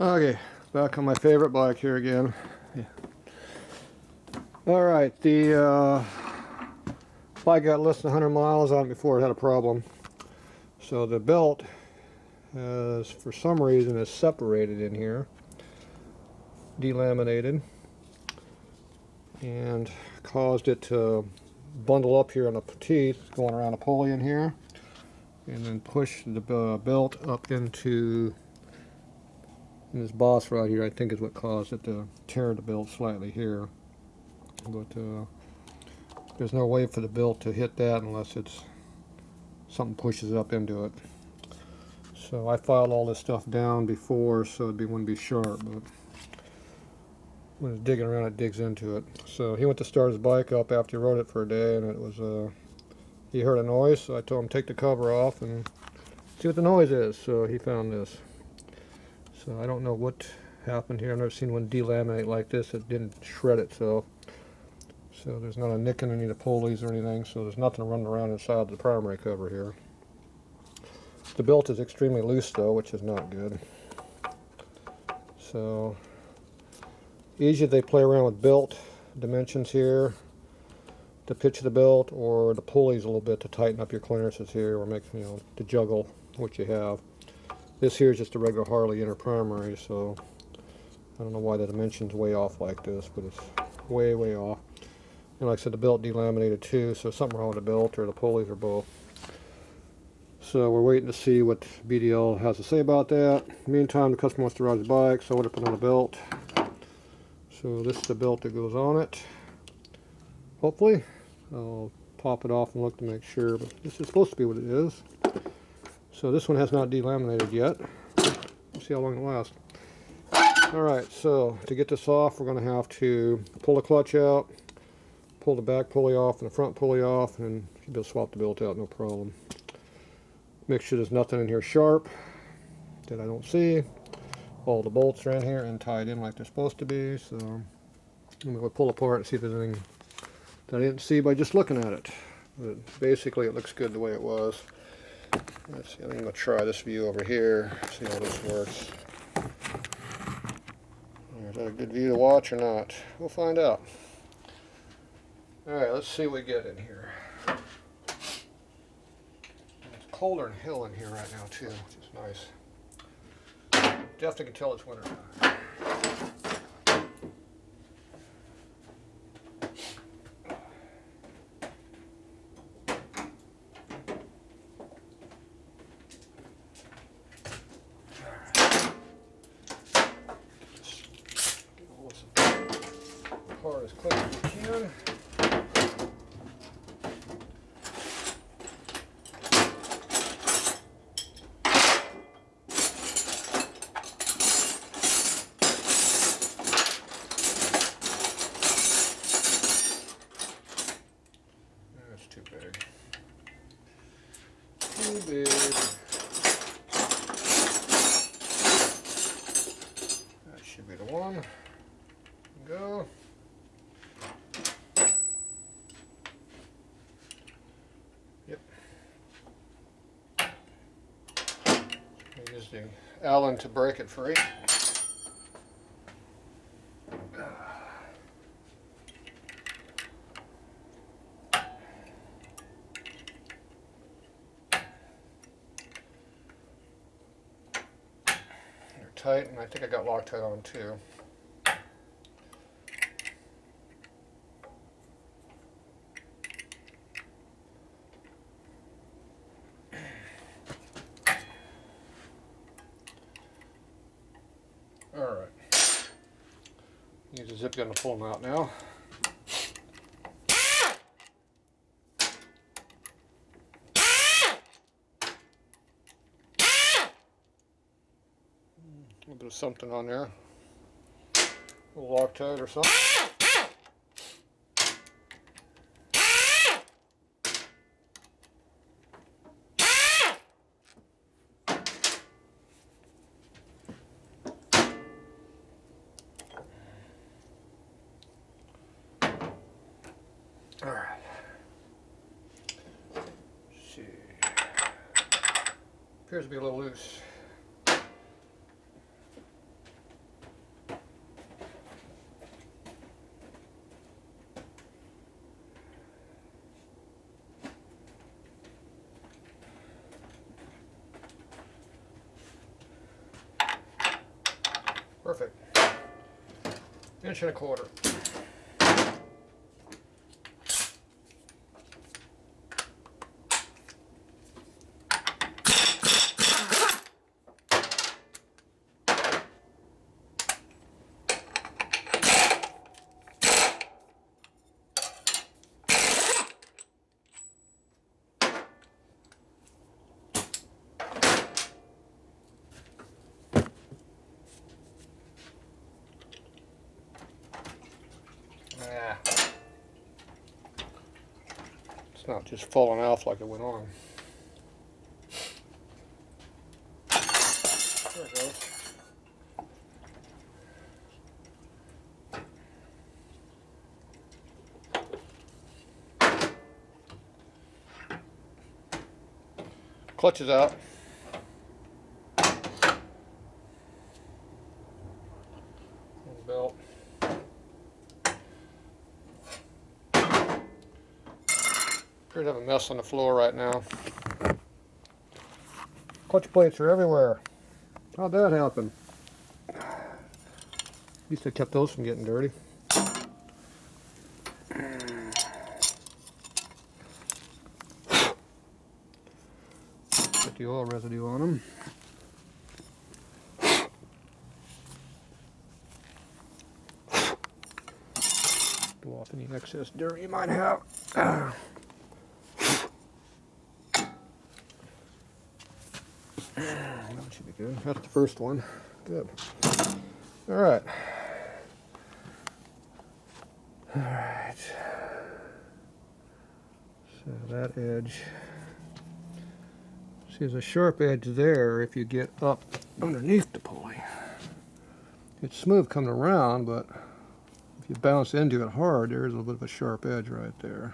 Okay, back on my favorite bike here again. Yeah. Alright, the bike got less than 100 miles on it before it had a problem. So the belt has, for some reason, is separated in here, delaminated, and caused it to bundle up here on the teeth, going around a pulley in here, and then push the belt up into this boss right here. I think is what caused it to tear the belt slightly here. But there's no way for the belt to hit that unless it's something pushes up into it. So I filed all this stuff down before so it wouldn't be sharp, but when it's digging around it digs into it. So he went to start his bike up after he rode it for a day, and it was he heard a noise, so I told him take the cover off and see what the noise is. So he found this. So I don't know what happened here. I've never seen one delaminate like this. It didn't shred itself. So there's not a nick in any of the pulleys or anything, so there's nothing running around inside the primary cover here. The belt is extremely loose though, which is not good. So usually they play around with belt dimensions here to pitch the belt, or the pulleys a little bit to tighten up your clearances here, or make, you know, to juggle what you have. This here is just a regular Harley inner primary, so I don't know why the dimension's way off like this, but it's way off. And like I said, the belt delaminated too, so something wrong with the belt or the pulleys or both. So we're waiting to see what BDL has to say about that. Meantime, the customer wants to ride his bike, so I would have put on a belt. So this is the belt that goes on it. Hopefully. I'll pop it off and look to make sure, but this is supposed to be what it is. So this one has not delaminated yet. Let's see how long it lasts. Alright, so to get this off, we're going to have to pull the clutch out, pull the back pulley off and the front pulley off, and you'll be able to swap the belt out, no problem. Make sure there's nothing in here sharp that I don't see. All the bolts are in here and tied in like they're supposed to be, so I'm going to pull apart and see if there's anything that I didn't see by just looking at it. But basically it looks good the way it was. Let's see, I'm going to try this view over here, see how this works. Is that a good view to watch or not? We'll find out. Alright, let's see what we get in here. It's colder than hell in here right now too, which is nice. Definitely can tell it's winter time. Part as quick as we can. That's too big. Too big. That should be the one. Go. Yep. Use the Allen to break it free. They're tight, and I think I got Loctite on too. Alright. Use a zip gun to pull them out now. A little bit of something on there. A little Loctite or something. Alright. See. Appears to be a little loose. Perfect. 1.25 inches. Yeah. It's not just falling off like it went on. There it goes. Clutch is out. And belt. Appear to have a mess on the floor right now. Clutch plates are everywhere. How'd that happen? At least I kept those from getting dirty. Put the oil residue on them. Blow off any excess dirt you might have. That should be good. That's the first one. Good. All right. All right. So that edge. See, there's a sharp edge there if you get up underneath the pulley. It's smooth coming around, but if you bounce into it hard, there's a little bit of a sharp edge right there.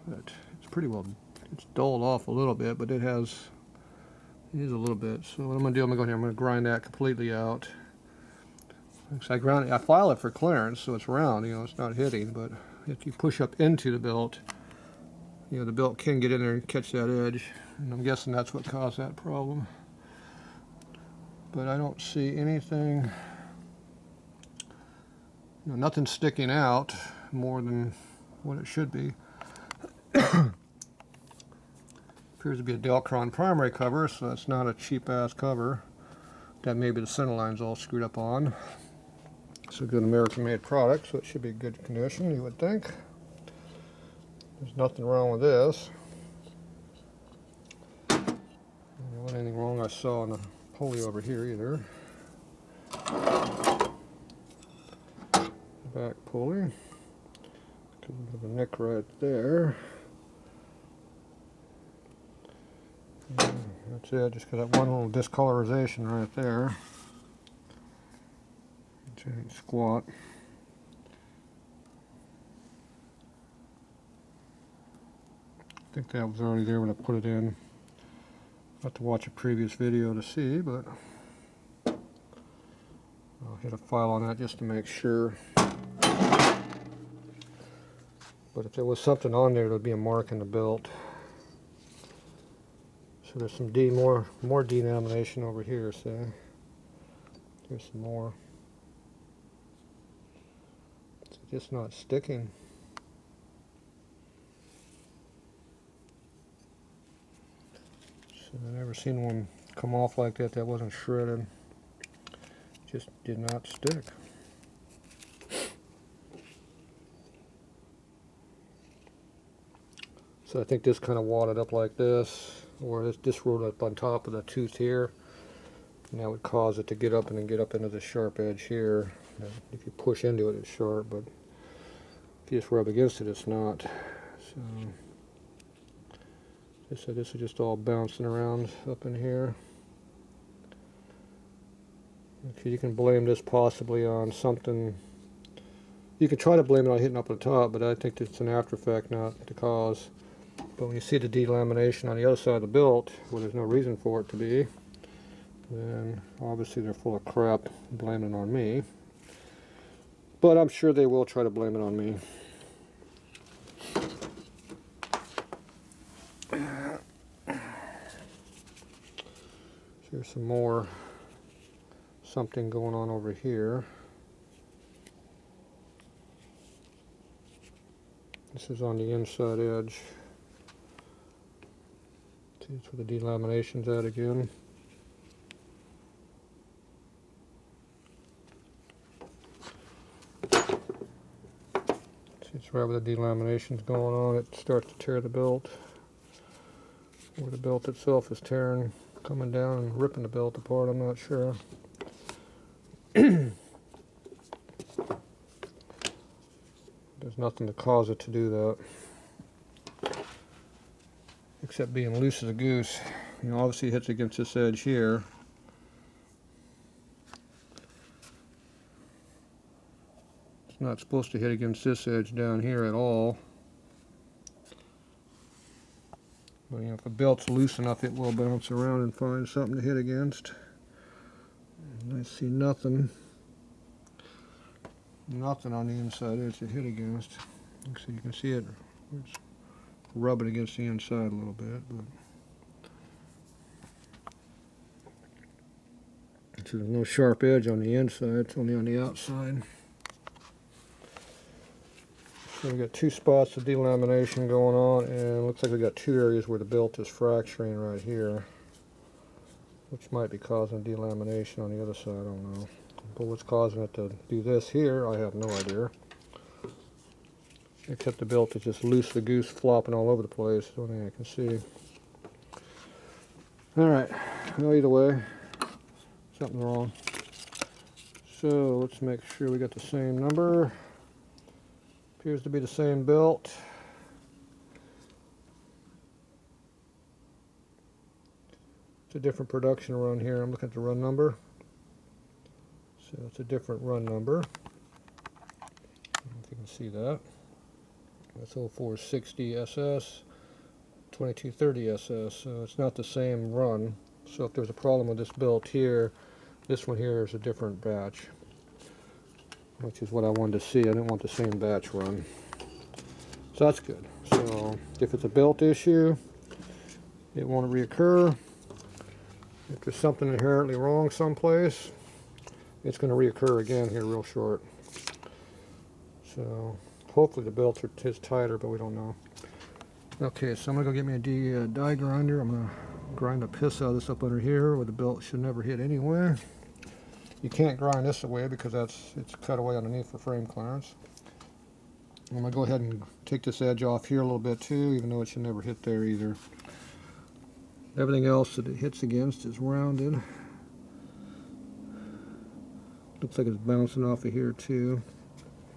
But it's pretty well, it's dulled off a little bit, but it is a little bit. So what I'm going to do, I'm going to go in here, I'm going to grind that completely out. I file it for clearance, so it's round, it's not hitting, but if you push up into the belt, the belt can get in there and catch that edge, and I'm guessing that's what caused that problem. But I don't see anything, nothing sticking out more than what it should be. Appears to be a Delcron primary cover, so that's not a cheap-ass cover that maybe the center line's all screwed up on. It's a good American-made product, so it should be in good condition, you would think. There's nothing wrong with this. There wasn't anything wrong I saw on the pulley over here either. Back pulley. Got a nick right there. That's it, just got that one little discolorization right there. Which ain't squat. I think that was already there when I put it in. I'll have to watch a previous video to see, but I'll hit a file on that just to make sure. But if there was something on there, there would be a mark in the belt. So there's some more delamination over here, see? Here's some more. It's just not sticking. So I've never seen one come off like that that wasn't shredded. Just did not stick. So I think this kind of wadded up like this, or this rolled up on top of the tooth here, and that would cause it to get up and then get up into the sharp edge here. And if you push into it, it's sharp, but if you just rub against it, it's not. So this is just all bouncing around up in here. You can blame this possibly on something. You can try to blame it on hitting up at the top, but I think it's an after effect, not the cause. But when you see the delamination on the other side of the belt, where there's no reason for it to be, then obviously they're full of crap blaming it on me. But I'm sure they will try to blame it on me. Here's some more something going on over here. This is on the inside edge. See, that's where the delamination's at again. See, it's right where the delamination's going on. It starts to tear the belt. Where the belt itself is tearing, coming down and ripping the belt apart, I'm not sure. There's nothing to cause it to do that, except being loose as a goose. You know, obviously it hits against this edge here. It's not supposed to hit against this edge down here at all. But, you know, if the belt's loose enough, it will bounce around and find something to hit against. And I see nothing. Nothing on the inside edge to hit against. So you can see it rubbing against the inside a little bit. But so there's no sharp edge on the inside, it's only on the outside. So we got two spots of delamination going on, and it looks like we got two areas where the belt is fracturing right here, which might be causing delamination on the other side, I don't know. But what's causing it to do this here, I have no idea. Except the belt is just loose the goose, flopping all over the place. That's the only thing I can see. Alright, well, either way, something's wrong. So let's make sure we got the same number. Appears to be the same belt. It's a different production run here. I'm looking at the run number. So it's a different run number. I don't know if you can see that. That's 0460 SS, 2230 SS. So it's not the same run. So if there's a problem with this belt here, this one here is a different batch, which is what I wanted to see. I didn't want the same batch run. So that's good. So if it's a belt issue, it won't reoccur. If there's something inherently wrong someplace, it's going to reoccur again here real short. So hopefully the belt is tighter, but we don't know. Okay, so I'm going to go get me a die grinder. I'm going to grind the piss out of this up under here where the belt should never hit anyway. You can't grind this away because it's cut away underneath for frame clearance. I'm going to go ahead and take this edge off here a little bit too, even though it should never hit there either. Everything else that it hits against is rounded. Looks like it's bouncing off of here too,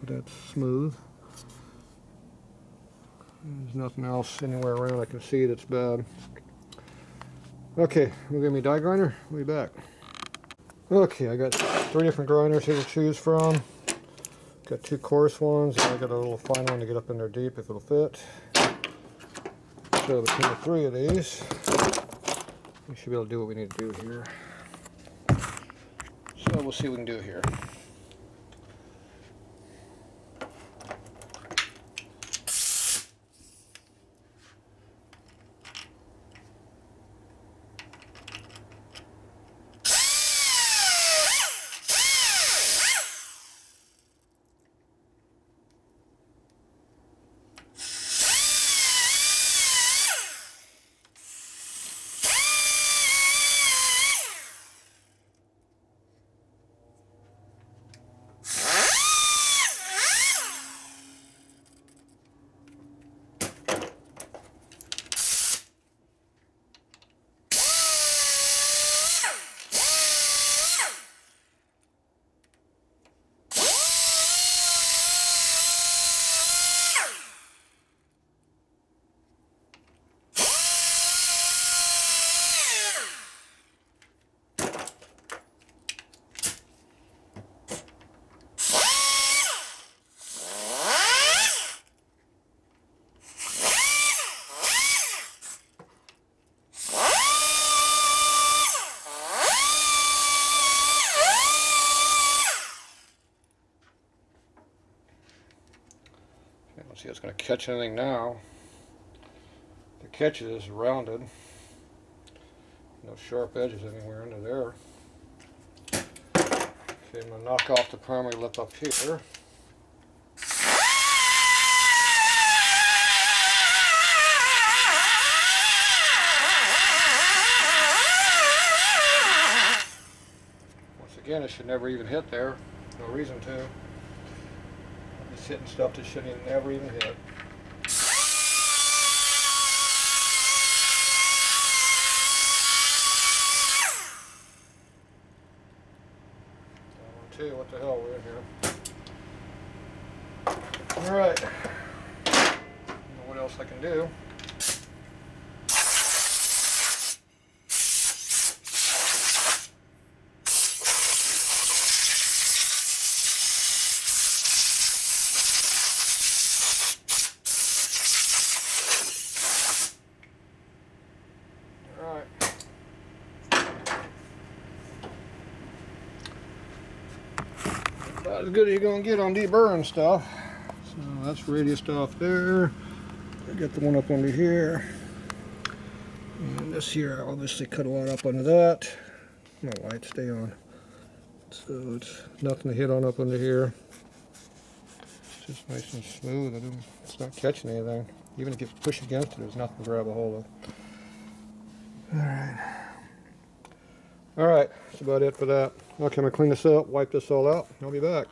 but that's smooth. There's nothing else anywhere around I can see that's bad. Okay, we'll give me a die grinder. We'll be back. Okay, I got 3 different grinders here to choose from. Got 2 coarse ones, and I got a little fine one to get up in there deep if it'll fit. So between the 3 of these, we should be able to do what we need to do here. So we'll see what we can do here. Let's see if it's going to catch anything now. If it catches, it's rounded. No sharp edges anywhere under there. Okay, I'm going to knock off the primary lip up here. Once again, it should never even hit there. No reason to. I'm just hitting stuff that shouldn't never even hit. That one too, what the hell, we're in here. Alright. I don't know what else I can do. About as good as you're going to get on deburring stuff. So that's radius stuff there. I got the one up under here. And this here, I obviously cut a lot up under that. My light stay on. So it's nothing to hit on up under here. It's just nice and smooth. It's not catching anything. Even if you push against it, there's nothing to grab a hold of. Alright, that's about it for that. Okay, I'm going to clean this up, wipe this all out, and I'll be back.